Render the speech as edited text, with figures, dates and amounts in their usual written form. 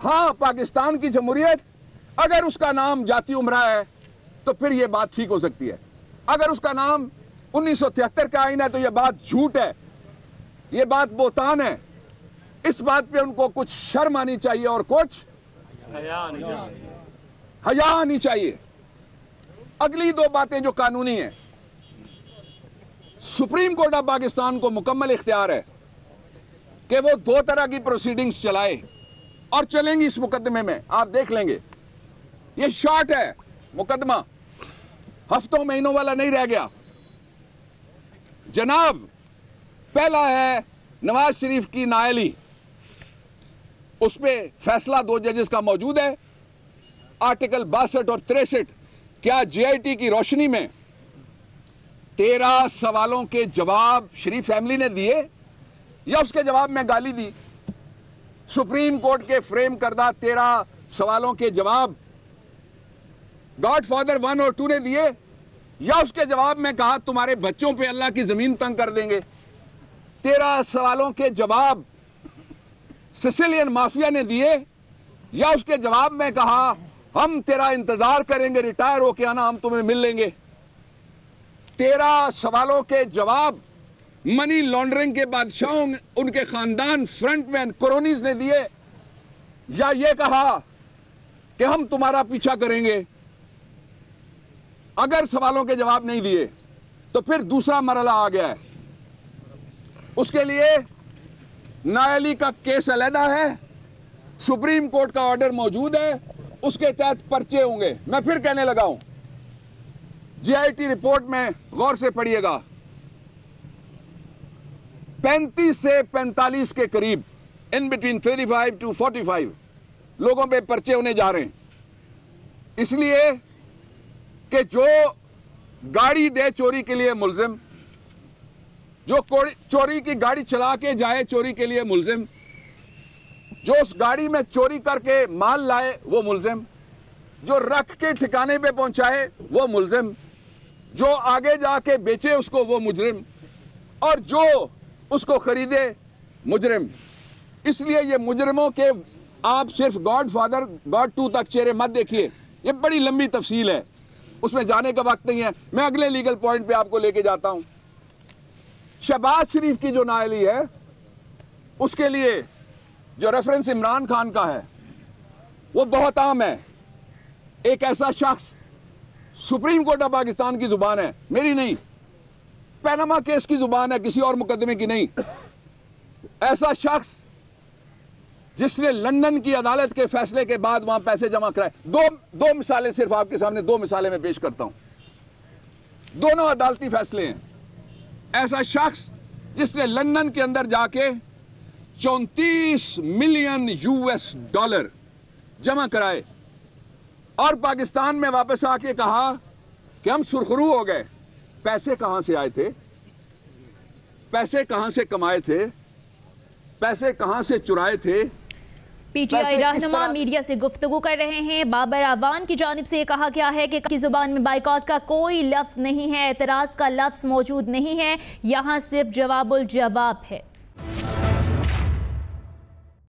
हाँ, पाकिस्तान की जमहूरियत, अगर उसका नाम जाती उमरा है तो फिर यह बात ठीक हो सकती है। अगर उसका नाम 1973 का आईन है तो यह बात झूठ है, यह बात बोतान है। इस बात पे उनको कुछ शर्म आनी चाहिए और कुछ हया आनी चाहिए। अगली दो बातें जो कानूनी हैं, सुप्रीम कोर्ट ऑफ पाकिस्तान को मुकम्मल इख्तियार है कि वो दो तरह की प्रोसीडिंग्स चलाए और चलेंगी इस मुकदमे में। आप देख लेंगे, ये शॉर्ट है मुकदमा, हफ्तों महीनों वाला नहीं रह गया जनाब। पहला है नवाज शरीफ की नाअहली, उस पर फैसला 2 जजेस का मौजूद है। आर्टिकल 62 और 63 क्या JIT की रोशनी में 13 सवालों के जवाब शरीफ फैमिली ने दिए या उसके जवाब में गाली दी? सुप्रीम कोर्ट के फ्रेम करदा 13 सवालों के जवाब गॉडफादर 1 और 2 ने दिए या उसके जवाब में कहा तुम्हारे बच्चों पे अल्लाह की जमीन तंग कर देंगे? 13 सवालों के जवाब सिसिलियन माफिया ने दिए या उसके जवाब में कहा हम तेरा इंतजार करेंगे, रिटायर होके आना, हम तुम्हें मिल लेंगे? 13 सवालों के जवाब मनी लॉन्ड्रिंग के बादशाहों, उनके खानदान, फ्रंटमैन, कोरोनीज ने दिए या ये कहा कि हम तुम्हारा पीछा करेंगे? अगर सवालों के जवाब नहीं दिए तो फिर दूसरा मरला आ गया है। उसके लिए नाअहली का केस अलहदा है, सुप्रीम कोर्ट का ऑर्डर मौजूद है, उसके तहत पर्चे होंगे। मैं फिर कहने लगा हूं, JIT रिपोर्ट में गौर से पढ़िएगा, 35 से 45 के करीब, इन बिटवीन 35 to 45 लोगों पे पर्चे होने जा रहे हैं। इसलिए कि जो गाड़ी दे चोरी के लिए मुल्जिम, जो चोरी की गाड़ी चला के जाए चोरी के लिए मुल्जिम, जो उस गाड़ी में चोरी करके माल लाए वो मुल्जिम, जो रख के ठिकाने पे पहुंचाए वो मुल्जिम, जो आगे जाके बेचे उसको वो मुजरिम, और जो उसको खरीदे मुजरिम। इसलिए ये मुजरिमों के आप सिर्फ गॉडफादर गॉड 2 तक चेहरे मत देखिए, ये बड़ी लंबी तफसील है, उसमें जाने का वक्त नहीं है। मैं अगले लीगल पॉइंट पे आपको लेके जाता हूं। शहबाज शरीफ की जो नाअहली है उसके लिए जो रेफरेंस इमरान खान का है वो बहुत आम है। एक ऐसा शख्स, सुप्रीम कोर्ट ऑफ पाकिस्तान की जुबान है, मेरी नहीं, पैनामा केस की जुबान है, किसी और मुकदमे की नहीं। ऐसा शख्स जिसने लंदन की अदालत के फैसले के बाद वहां पैसे जमा कराए। दो मिसालें सिर्फ आपके सामने, 2 मिसालें मैं पेश करता हूं, दोनों अदालती फैसले हैं। ऐसा शख्स जिसने लंदन के अंदर जाके 34 मिलियन US$ जमा कराए और पाकिस्तान में वापस आके कहा कि हम सुरखरू हो गए। पैसे कहां से आए थे? पैसे कहां से कमाए थे? पैसे कहां से चुराए थे? PTI रहनुमा मीडिया से गुफ्तगू कर रहे हैं। बाबर आवान की जानिब से कहा गया है कि की जुबान में बाइकॉट का कोई लफ्ज नहीं है, एतराज का लफ्ज मौजूद नहीं है, यहां सिर्फ जवाबुल जवाब है।